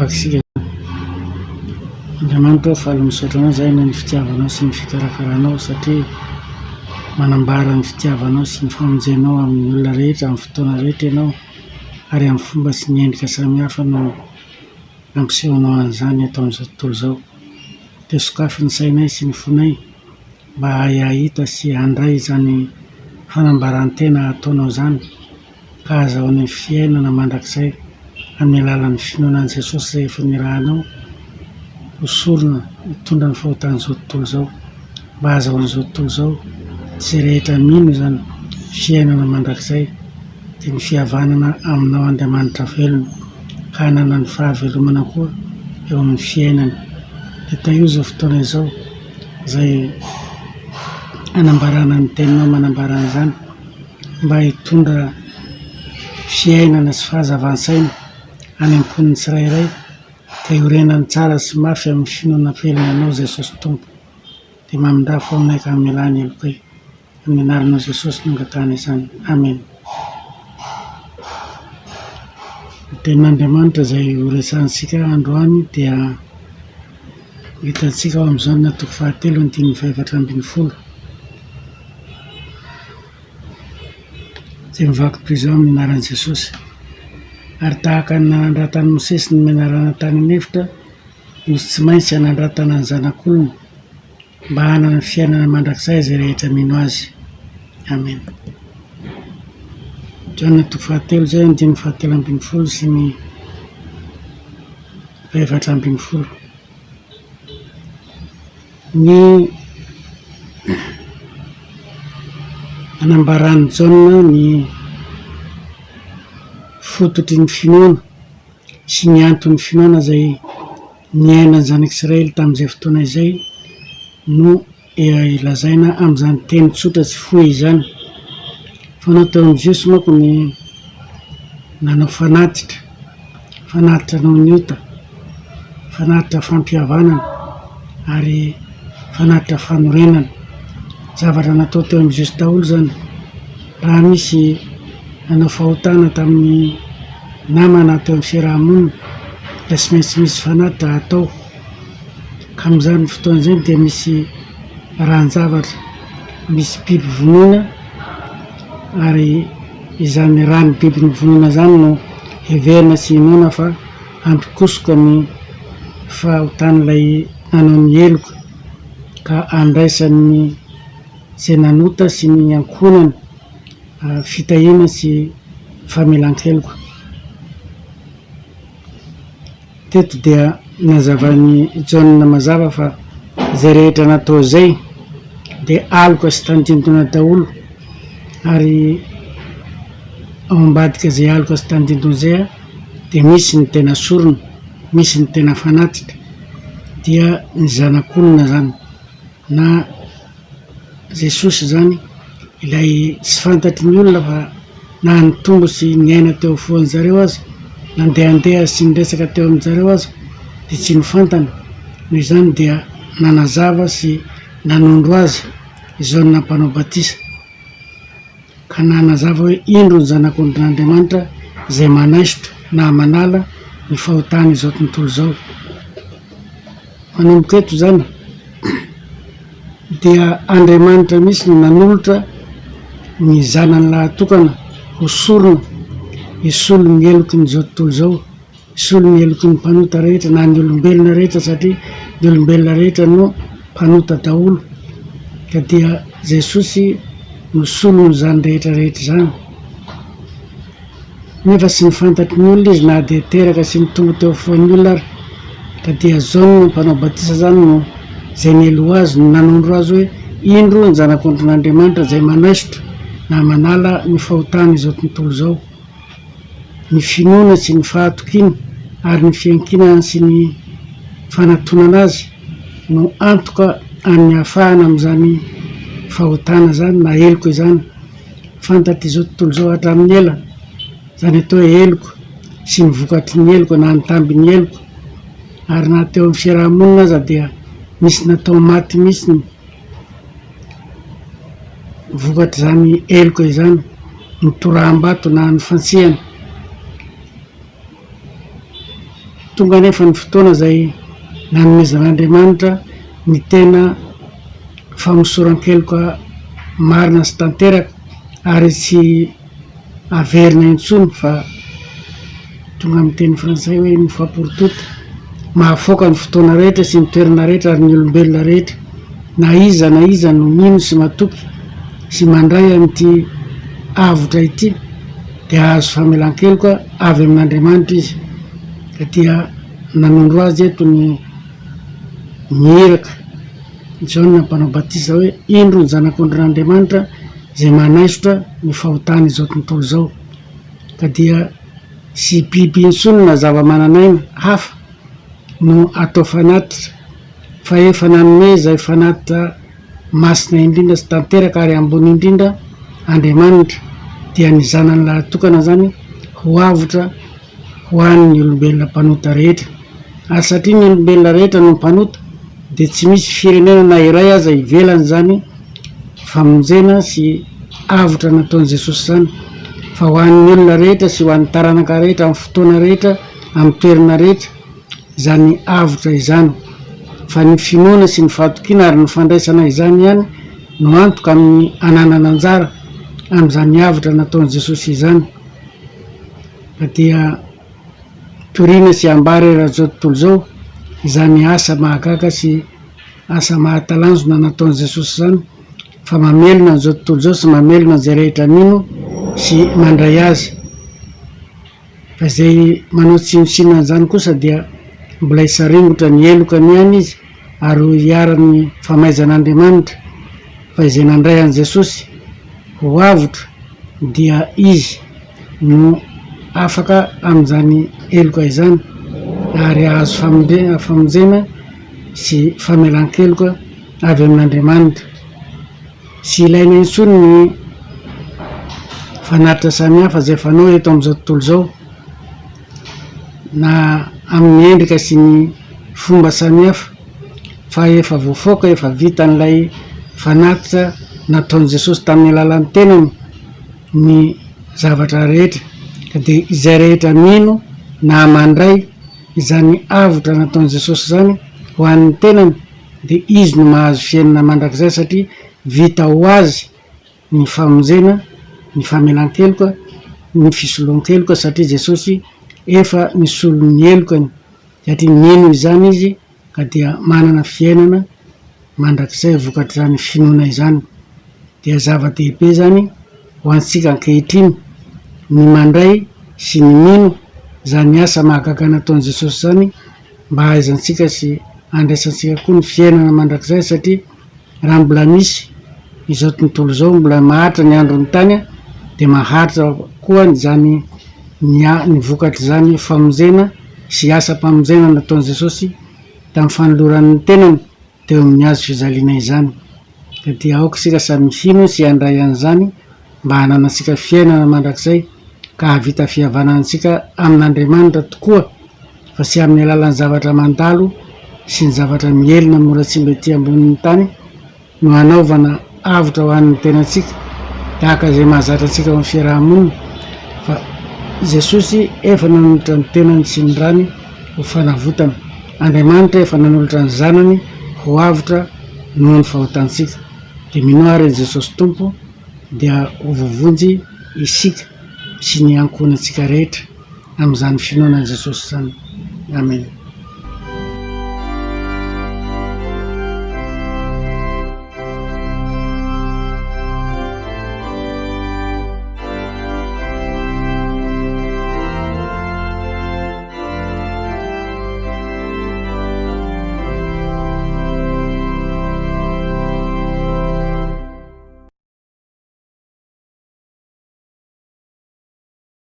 vaksika andriamanitra faly misaotranao zay na ny fitiavanao sy ny fikarakaranao satria manambara ny fitiavanao sy ny famonjenao amin'ny olona rehetra amin'ny fotoana rehetra ianao ary amin'ny fomba sy ny endrika samihafa no ampisehonao an'izany atao amin'izao tontolo izao. Dia sokafy ny sainay sy ny fonay mba ahita sy handray izany fanambarantena ataonao zany ka azahoana ny fiainana mandrakizay amin'ny alalan'ny finoanan'i Jesosy izay efa nirahanao hosorona hitondra ny fahotan'izao tontolo izao mba azahoan'izao tontolo izao tsy rehetra mino zany fiainana mandrakizay dia ny fihavanana aminao Andriamanitra velona ka hanana ny fahavelomana koa eo amin'ny fiainana. Dia tahiozao fotoana izao izay anambarana ny teninao manambara an'izany mba hitondra fiainana sy fahazava'n-saina any am-pon'ny tsirairay ka iorenany tsara sy mafy amin'ny finoana velona anao Jesosy Tompo. Dia mamindafo aminay ka amin'ny alany elokay amin'ny anaranao Jesosy no angatahana izany. Amen. Tenin'Andriamanitra izay horesansika androany dia hitantsika ao amin'izao na toko 7:5-10 izay mivaky toy izao amin'ny anaran'i Jesosy. Ary tahaka ny nanandratany Mosesy ny menarana tany nevitra no tsy maintsy hanandratana ny zanak'olona mba hanana ny fiainana mandrakizay izay rehetra mino azy. Amen. Joana toko 7 zay 17-20 sy ny 14. Ny anambarany Jaona ny fototry ny finoana sy ny antony finoana izay niainany zanak'Israely tamin'izay fotoana izay no ilazaina amin'izany teny tsotra sy fohy izany. Fanao teo amin'ny Jiosy manko ny nanao fanatitra noho ny ota, fanatitra fampihavanana ary fanatitra fanorenana. Zavatra natao teo amin'ny Jiosy daholo zany. Raha misy nanao fahotana tamin'ny namana teo amin'ny fiarahamonina dia tsy maintsy misy fanatitra atao. Ka amin'izany fotoana izany dia misy rahan-javatra, misy biby vonoina ary izany rany biby vonoina zany no heverina sy hinoana fa ampikosoka ny fahotan'ilay nanao ny eloka ka andraisan'ny izay nanota sy ny ankonany fitahiana sy famelan-keloka. Teto dia nazavany Jaona mazava fa izay rehetra natao izay dia aloka sy tandindona daholo ary ao ambadika izay aloka sy tandindona izay dia misy ny tena sorona, misy ny tena fanatitra dia ny zanak'olona zany na Jesosy zany ilay tsy fantatry ny olona fa na nitombo sy niaina teo foan'zareo azy, nandehandeha sy niresaka teo amin'zareo azy dia tsy nifantana. Noho izany dia nanazava sy nanondro azy Jaona mpanao batisa ka nanazava hoe indro ny zanak'Andriamanitra izay manaisitra na manala ny fahotana izao tontolo izao. Manomboka eto zany dia Andriamanitra mihitsy no nanolotra ny zanany lahatokana hosorona hisolo ny eloky n'izao tontolo izao, hisolo ny eloky ny mpanota rehetra na ny olombelona rehetra satria ny olombelona rehetra no mpanota daholo. Ka dia Jesosy no solony zany rehetra rehetra zany. Nefa sy nifantatry ny olona izy na dia teraka sy nitombo teo afovoan'ny olona ary. Ka dia Jaona mpanao batisa zany no izay nelo azy no nanondro azy hoe indro ny zanak'Andriamanitra izay manaisitra na manala ny fahotana izao tontolo izao. Ny finoana sy ny fahatokiana ary ny fiankinana sy ny fanatonana azy no antoka amin'ny hahafahana amin'izany fahotana zany na eloko izany. Fantatry izao tontolo izao hatramin'ny ela izany atao hoe eloko sy ny vokatry ny eloko na ny tambin'ny eloko ary na teo amin'ny fiarahamonina aza dia misy natao maty mihitsy ny vokatry zany eloko izany, ny toraham-bato na ny fantsihana. tonga nefa ny fotoana zay nanomezan'Andriamanitra ny tena famosoran-keloka marina sy tanteraka ary tsy averina intsony fa tonga amin'ny teny frantsay hoe ny famporototo mahafoaka ny fotoana rehetra sy ny toerana rehetra ary ny olombelona rehetra na iza no mino sy matoky sy mandray amin'ity avotra ity dia azo famelan-keloka avy amin'Andriamanitra izy ka dia nanondro azy eto ny mihiraka Jaona mpanao batisa hoe indro ny zanak'Andriamanitra zay manaisotra ny fahotana izao tontolo zao ka dia sy biby intsony na zava-mananaina hafa no atao fanatitra fa efa nanome zay fanatitra masina indrindra sy tanteraka ary ambony indrindra Andriamanitra dia ny zanany lahatokana zany ho avotra ho an'ny olombelona mpanota rehetra ary satria ny olombelona rehetra no mpanota dia tsy misy firenena na iray aza ivelany zany famonjena sy avotra nataon'i Jesosy zany fa ho an'ny olona rehetra sy ho an'ny taranaka rehetra amin'ny fotoana rehetra amin'ny toerana rehetra zany avotra izany fa ny finoana sy ny fahatokiana ary ny fandraisana izany ihany no antoka amin'ny ananana anjara amin'izany avotra nataon'i Jesosy izany ka dia toriana sy ambary raha zao tontolo zao izany asa mahagaga sy asa mahatalanjona nataon'i Jesosy zany fa mamelona n'izao tontolo zao sy mamelona zay rehetra mino sy mandray azy fa izay manao tsinontsinona an'izany kosa dia mbola hisaringotra ny elokany ihany izy ary ho hiara-ny famaizan'Andriamanitra fa izay nandray an'i Jesosy ho avotra dia izy no afaka amin'izany eloka izany ary azo famonjena sy famelan-keloka avy amin'Andriamanitra sy ilaina intsony ny fanatitra samihafa zay fanao eto amin'izao tontolo zao na amin'ny endrika sy ny fomba samihafa fa efa voafoaka efa vita n'ilay fanatitra nataon'i Jesosy tamin'ny alalan'ny tenany ny zavatra rehetra ka dia izay rehetra mino na mandray izany avotra nataon'i Jesosy zany ho an'ny tenany dia izy no mahazo fiainana mandrakizay satria vita ho azy ny famonjena ny famelan-keloka ny fisoloan-keloka satria Jesosy efa nisolo ny elokany satria mino izany izy ka dia manana fiainana mandrakizay vokatr'izany finoana izany dia zava-dehibe zany ho antsika ankehitriny ny mandray sy ny mino zany asa mahagaga nataon'i Jesosy zany mba hahaizantsika sy andraisantsika koa ny fiainana mandrakizay satria raha mbola misy izao tontolo zao mbola maharitra ny andron'ny tany dia maharitra koa zany ny vokatra zany famonjena sy asa-pamonjena nataon'i Jesosy tamin'ny fanoloran'ny tenany teo amin'ny hazo fijaliana izany ka dia aoka sika samy mifino sy handray an'izany mba hananantsika fiainana mandrakizay ka havita fihavanantsika amin'Andriamanitra tokoa fa sy amin'ny alalan'ny zavatra mandalo sy ny zavatra mielona mora tsy mba ety ambonin'ny tany no hanaovana avotra ho an'ny tenantsika tahaka izay mahazatra antsika amin'ny fiarahamonina fa Jesosy efa nanolotra ny tenany sy ny rany ho fanavotana Andriamanitra efa nanolotra ny zanany ho avotra noho ny fahotantsika dia mino ary Jesosy Tompo dia ho vovonjy isika sy ny ankonantsika rehetra amin'izany finoana Jesosy zany. Amen.